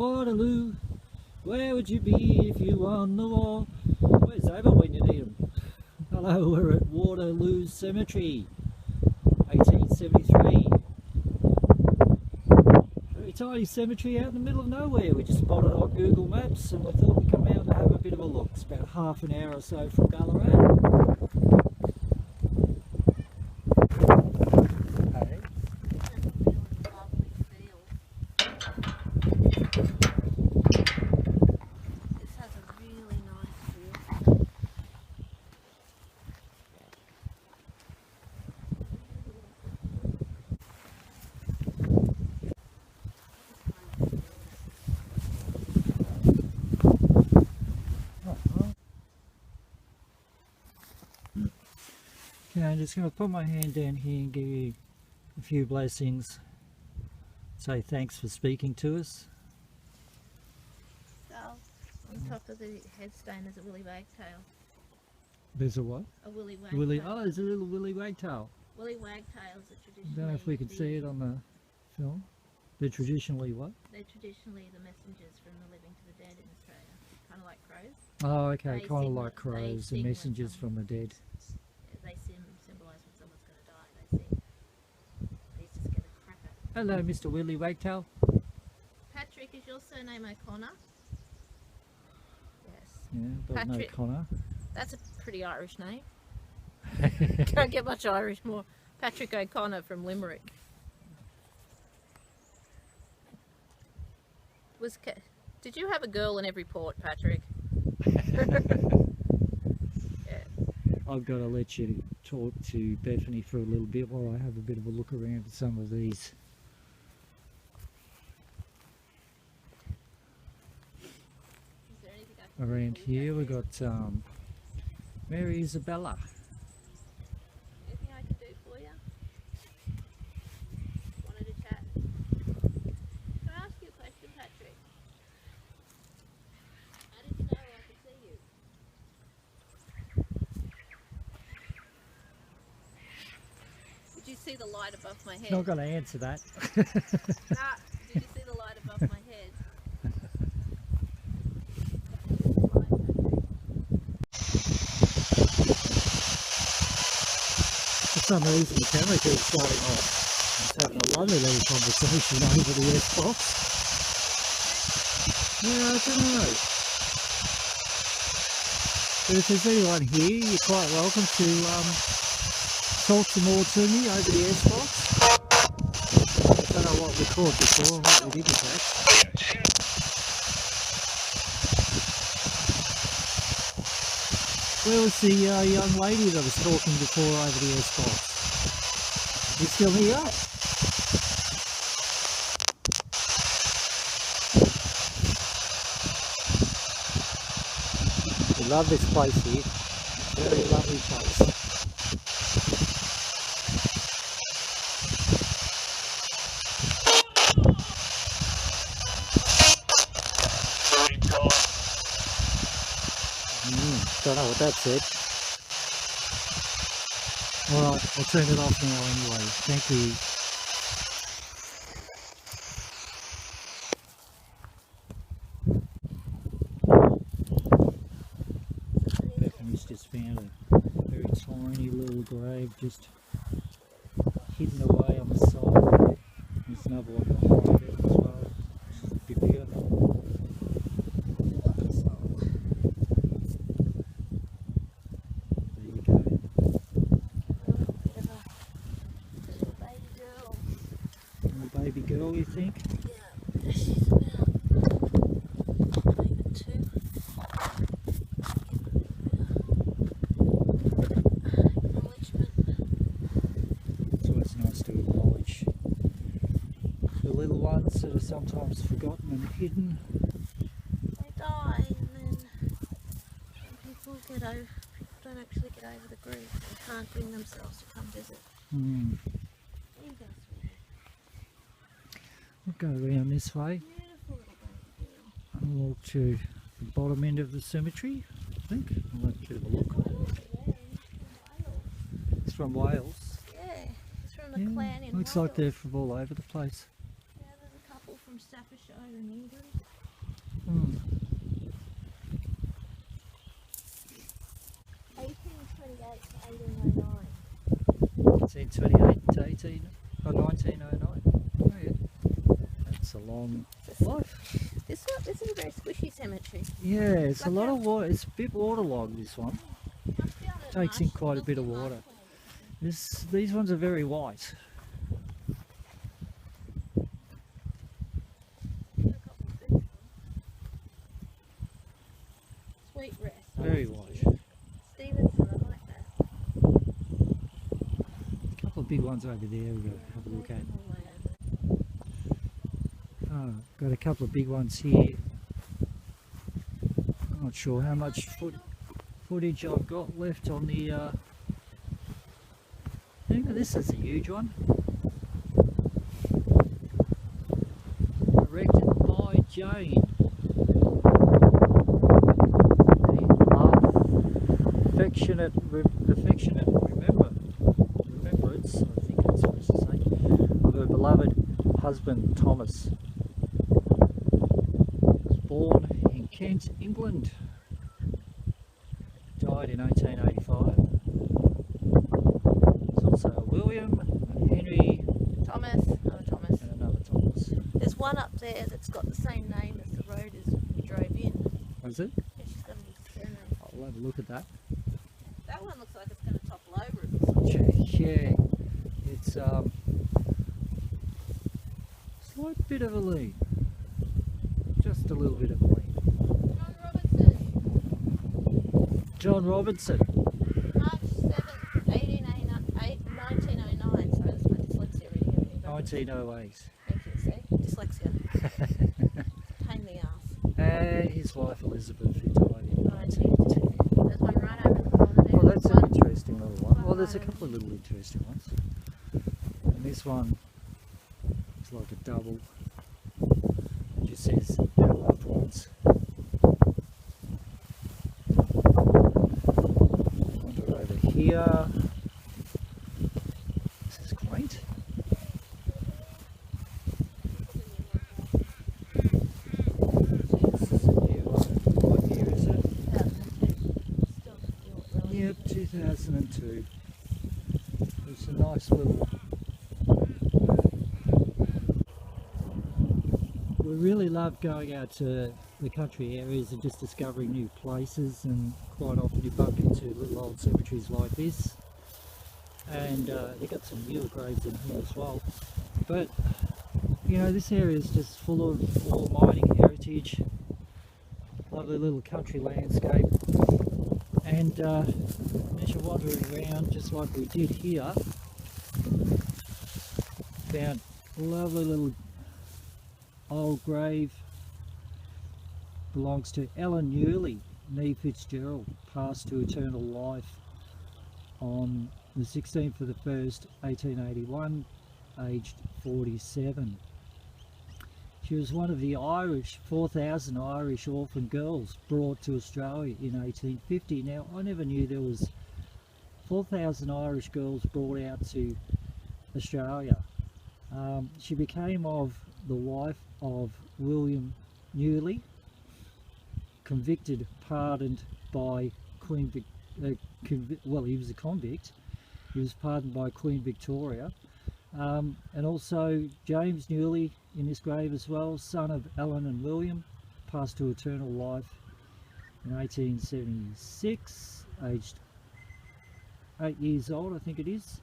Waterloo, where would you be if you won the war? Where's Ava when you need him? Hello, we're at Waterloo Cemetery, 1873. Very tiny cemetery out in the middle of nowhere. We just spotted it on Google Maps and we thought we'd come out and have a bit of a look. It's about half an hour or so from Ballarat. Okay, I'm just going to put my hand down here and give you a few blessings. Say thanks for speaking to us. So, on top of the headstone there's a willy wagtail. There's a what? A willy wagtail. Oh, there's a little willy wagtail. Willy wagtails are traditionally... I don't know if we can see it on the film. They're traditionally what? They're traditionally the messengers from the living to the dead in Australia. Kind of like crows. Oh, okay, They kind of sing- like crows, they the sing when messengers from the dead. They symbolise when someone's going to die. They sing. They used to scare the crap out of them. Hello, Mr. Willy Wagtail. Patrick, is your surname O'Connor? Yes. Yeah, but no Patrick. Connor. That's a pretty Irish name. Can't get much Irish more. Patrick O'Connor from Limerick. Did you have a girl in every port, Patrick? I've got to let you talk to Bethany for a little bit while I have a bit of a look around at some of these. Is there anything I can Around do for you, here we've Patrick? got Mary Isabella. Anything I can do for you? Wanted to chat? Can I ask you a question, Patrick? How did you know I could see you? Did you see the light above my head? Not going to answer that. Nah, did you see the light above my head? For some reason the camera keeps starting off. It's having a lovely little conversation over the Xbox. Yeah, I don't know. But if there's anyone here, you're quite welcome to talk some more to me over the Xbox. I don't know what we caught before and what we didn't catch. Where was the young lady that was talking before over the Xbox? You still here? We love this place here. Very lovely place. Don't know what that said. Alright, I'll turn it off now anyway. Thank you. Bethany's just found a very tiny little grave just hidden away on the side. There's another one behind it as well, which is a bit bigger. Baby girl, you think? Yeah, she's about maybe 2. Acknowledgement. It's always nice to acknowledge the little ones that are sometimes forgotten and hidden. They die and then people don't actually get over the grief. They can't bring themselves to come visit. There you go, sweetie. We'll go around this way Beautiful little baby girl. and walk to the bottom end of the cemetery, I think. I'll have a bit of a look. It's from Wales. Yeah, it's from the clan in Looks Wales. like they're from all over the place. Yeah, there's a couple from Staffordshire in England. 1828 to 1909. Oh yeah, that's a long life. This is a very squishy cemetery. Yeah, it's a lot of water. It's a bit waterlogged, this one. Must be on it Takes in marsh. quite a bit of Must be water. marsh. These ones are very white. Sweet rest. Very white. Stevenson, I like that. A couple of big ones over there we've got to have a look at. Oh, got a couple of big ones here. I'm not sure how much footage I've got left on the I think this is a huge one. Erected by Jane. Affectionate remembrance, I think that's what it's to say, of her beloved husband Thomas. He was born in Kent, England. Died in 1885. There's also a William, a Henry, Thomas, another Thomas. and another Thomas. There's one up there that's got the same name as the road as we drove in. Was it? Yeah, she's got his surname. I'll have a look at that. That one looks like it's going to topple over. It looks like. Yeah, it's slight bit of a lean. Just a little bit of a lean. John Robinson, John Robinson, March 7th, 1909. So that's my dyslexia reading everything. 1908. Thank you, see? Dyslexia. Pain in the ass. And his wife Elizabeth, who died in 1910. There's one right over the corner there. Well, that's an One. interesting little one. Well, there's a couple of little interesting ones. And this one is like a double. It just says our loved ones. Wander over here. This is quaint. This is a new one. What year is it? Yep, 2002. It's a nice little. We really love going out to the country areas and just discovering new places, and quite often you bump into little old cemeteries like this, and you've got some newer graves in here as well. But you know, this area is just full of all mining heritage, lovely little country landscape, and as you're wandering around just like we did here, found a lovely little old grave. Belongs to Ellen Newley, nee Fitzgerald, passed to eternal life on the 16th of the 1st, 1881, aged 47. She was one of the 4,000 Irish orphan girls brought to Australia in 1850. Now, I never knew there was 4,000 Irish girls brought out to Australia. She became the wife of William Newley, convicted, pardoned by Queen well, he was a convict. He was pardoned by Queen Victoria. And also James Newley in this grave as well, son of Ellen and William, passed to eternal life in 1876, aged 8 years old, I think it is.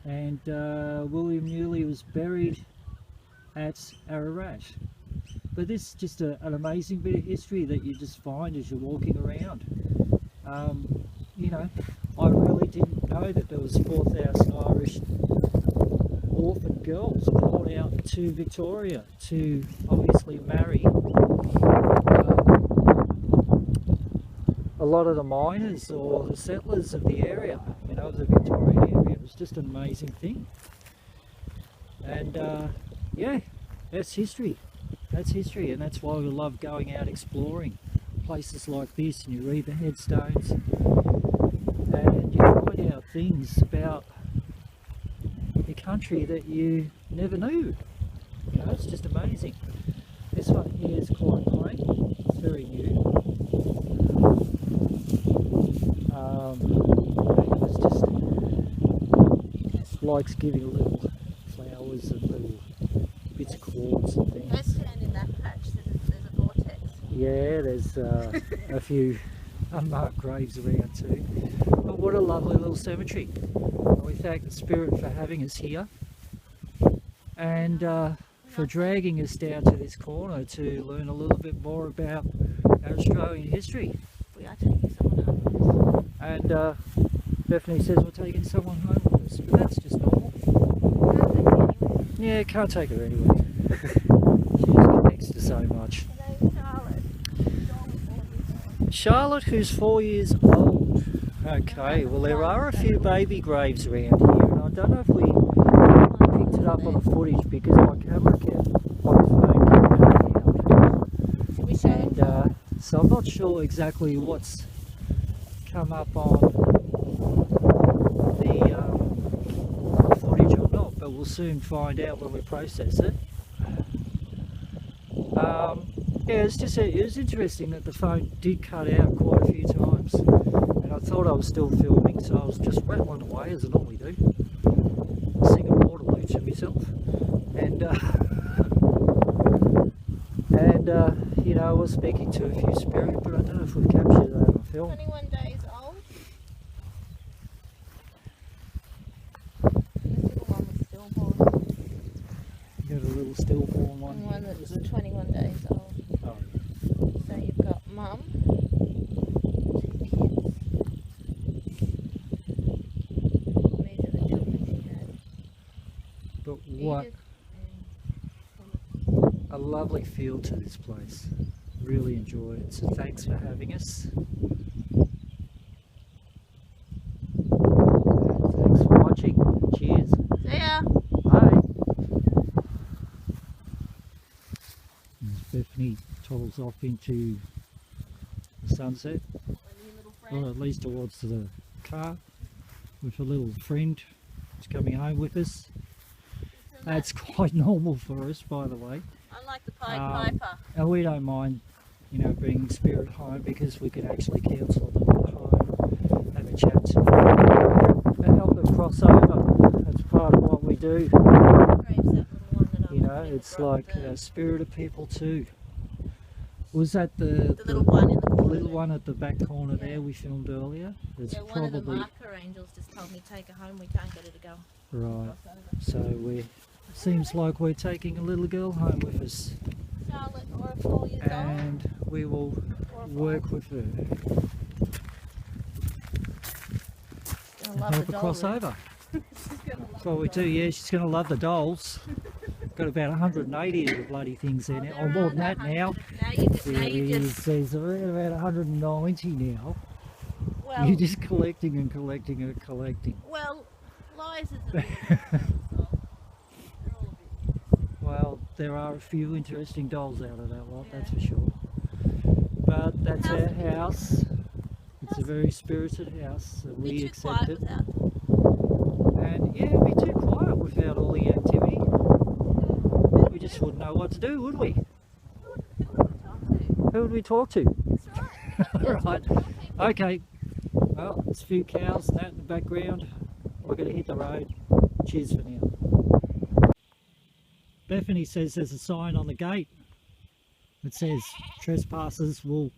And William Newley was buried at Ararat. But this is just an amazing bit of history that you just find as you're walking around. You know, I really didn't know that there was 4,000 Irish orphan girls brought out to Victoria to obviously marry a lot of the miners or the settlers of the area, you know, of the Victorian area. It was just an amazing thing. And yeah, that's history. That's history, and that's why we love going out exploring places like this, and you read the headstones and you find out things about your country that you never knew. You know, it's just amazing. This one here is quite quaint. It's very new. It's just likes giving little flowers and little bits of quartz and things. Go stand in that patch, there's a vortex. Yeah, there's a few unmarked graves around too. But what a lovely little cemetery. We thank the Spirit for having us here and for dragging us down to this corner to learn a little bit more about our Australian history. We are taking someone home. And Bethany says we're taking someone home with us, but that's just normal. Yeah, can't take her anywhere. She just connects to so much. Charlotte, who's 4 years old. Okay, well there are a few baby graves around here, and I don't know if we picked it up on the footage because my camera kept on the phone kept cutting out. And so I'm not sure exactly what's come up on the footage or not, but we'll soon find out when we process it. Yeah, it was interesting that the phone did cut out quite a few times, and I thought I was still filming, so I was just rattling away as I normally do, singing Waterloo to myself, and you know, I was speaking to a few spirits, but I don't know if we've captured that on film. 21 days old. You got a little stillborn one. One that's 21 days old. Oh. So you've got mum, 2 kids. These are the children she had. But what Edith a lovely feel to this place. Really enjoy it. So thanks for having us. Thanks for watching. Cheers. See ya. Bye. As Bethany toddles off into the sunset, well, at least towards the car, with a little friend who's coming home with us. That's quite normal for us, by the way. Unlike the Pied Piper. And we don't mind, you know, bringing Spirit home because we can actually counsel them at home, have a chat to them, and help them cross over. That's part of what we do. You know, it's like a spirit of people too. Was that the little one in the corner? Little one at the back corner there we filmed earlier? It's Yeah, one of the marker angels just told me take her home, we can't get her to go. Right, so it seems like we're taking a little girl home with us. Charlotte, or 4 years old. And we will work with her. And help her cross over. That's what we do, yeah, she's going to love the dolls. Got about 180 of the bloody things there now, or more than that now. There's around about 190 now. Well, you're just collecting and collecting and collecting. Well, Lies is a Well, there are a few interesting dolls out of that lot, yeah. That's for sure. But that's our house. It's a very spirited house, so we accept it. And yeah, it'd be too quiet without all the activity. We just wouldn't know what to do, would we? Who would we talk to? Right. Okay. Well, there's a few cows and that in the background. We're going to hit the road. Cheers for now. Bethany says there's a sign on the gate that says trespassers will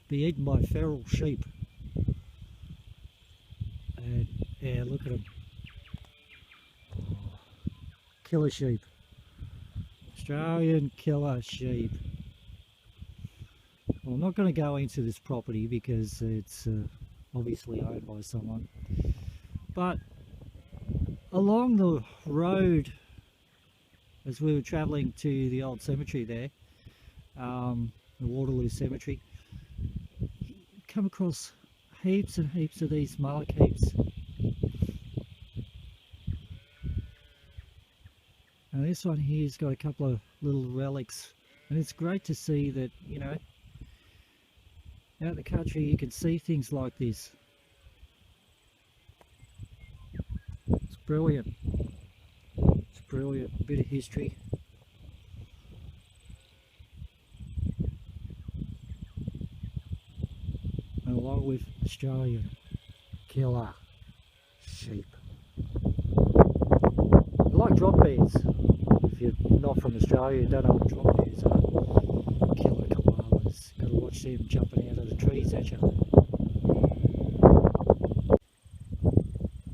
be eaten by feral sheep. And yeah, look at them. Oh, killer sheep. Australian killer sheep. Well, I'm not going to go into this property because it's obviously owned by someone. But along the road, as we were travelling to the old cemetery there, the Waterloo Cemetery, you come across heaps and heaps of these malachite. And this one here's got a couple of little relics, and it's great to see that, you know, out in the country you can see things like this. It's brilliant. It's brilliant. A bit of history. And along with Australian killer sheep. bears. If you're not from Australia, you don't know what drop bears are. Killer koalas. Got to watch them jumping out of the trees at you.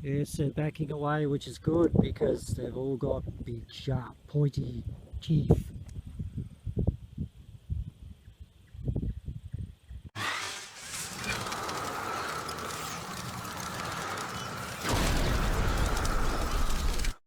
Yes, they're backing away, which is good because they've all got big, sharp, pointy teeth.